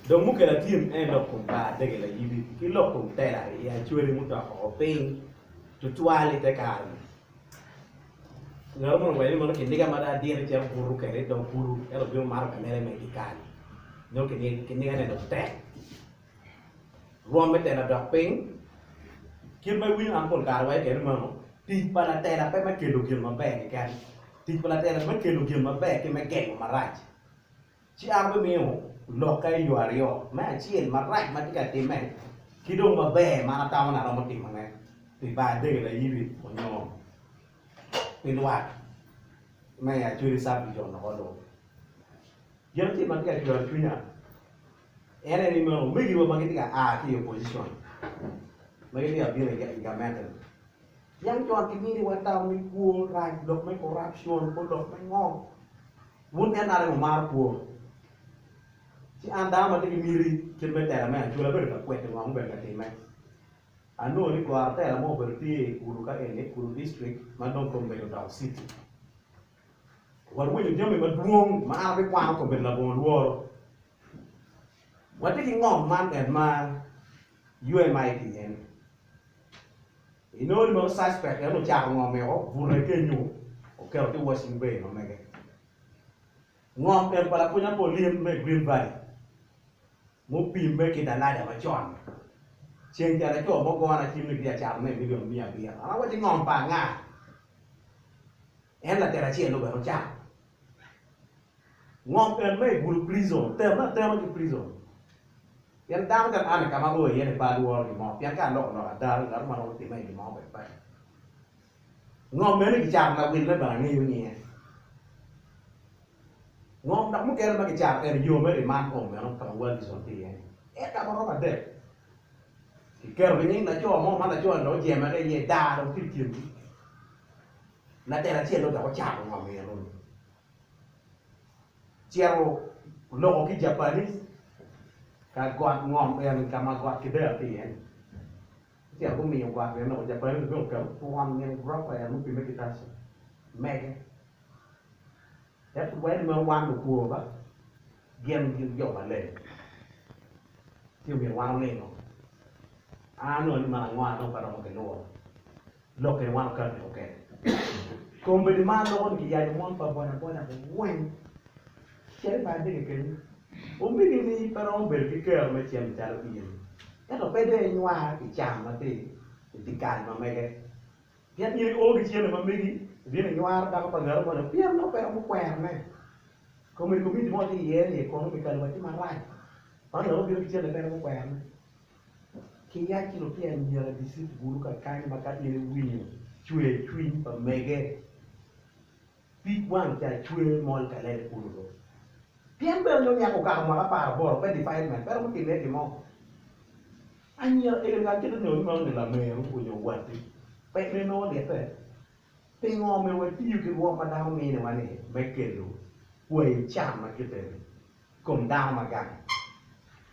donc mu kala tim en lo ko ba de la yibi ki lo ko tela ya chwere mu ta ko ping to tuale te kar ngaro mo ngwe mo ke ndiga mada dire che buru kere do buru ero bi mar ka mere me dikani no ke ndiga ne do te rom me te na do ping kin mai win am kon kar wai ke mo ti para te la pe ma ke do kin ma be ke ti para te la ma ke do kin ma be ke me ke ma raj chi am be mi lo kai yu ario ma chien ma raj ma ti ka ti me ki do ma be ma na ta na ro ma ti ma ne ti ba de la yibi mo no in what may I truly sabi John Hodo. Guilty Magat, you are Tuna. And any man, maybe you will make your position. Maybe I'll be a matter. Young John Kimini went down with poor, right, look, my corruption, put up my mom. Wouldn't another mar poor. She and down at the Miri, Kilmeter man, to a bit of quite a long way at him. I know you are there more tea, Uruka and Ekuru district, Madon from Begotown City. What will you jump in the room? My other one from the war. What taking on man and man, you and my TN. You know the most suspect, I don't chat on me, who reckon you, or care to washing bay, no mega. Ngom and Palapuna Polium make Green Valley. Mopi make it a night of a John. Change the job of one team to get a maybe be a beer. I was in on Panga. And let the chain over a chat. One can make good prison, tell me prison. Yan down that Anna Camago, yen a bad word in Mop, Yanka, no, a dark, I'm not going to make him off it. No many chat that will never knew me. No, not look at a chat and you made a man home, and I'm well is on the end. I'm over there. Kêu cái những là cho mong mà là cho nó về mà cái gì đa đâu cái chuyện là đây là chuyện nó có chạm vào mình luôn treo lô cái Japanese cái quạt ngon em cái mà quạt cái đấy thì em treo cũng nhiều quạt cái nó Japanese nó kiểu quan nhân rock là nó bị mấy cái ta mẹ cái đấy quên mà quan được cua vậy game dụ mà lên tiêu miền quan lên rồi ano ni mga no para magano lo que wan ka okay con be ma lo ni ya mo pa bona wen chere ba de ke o mi ni para on be ke ke me chem ta lo yin ya to pe de nwa ki cham ma ti kan ma me ke ya ni o ki chere ma me ki vi ni nwa da pa ngaro ma pi no pe mo kwer me ko mi mo ti ye ni ko no mi ka lo ti ma rai pa no bi ki chere pe mo kwer me khi giá chỉ lúc tiền giờ là đi xịt bùn cả cái mà cái gì win chui chui và mege big one cái chui mol cái này bùn rồi tiền bel nhau nhà của cả mà các bà bỏไป define mà phải không tiền đấy thì mong anh nhớ em cái nó nhớ mong là mẹ nó của nhau quạt điไปnên nó đẹp đấyไปงอ mìnhว่าที่อยู่cáiวงมาดาวมีเนี่ยวันนี้ไม่เกิดรู้ป่วยจามมาคิดเลยกลมดาวมากัน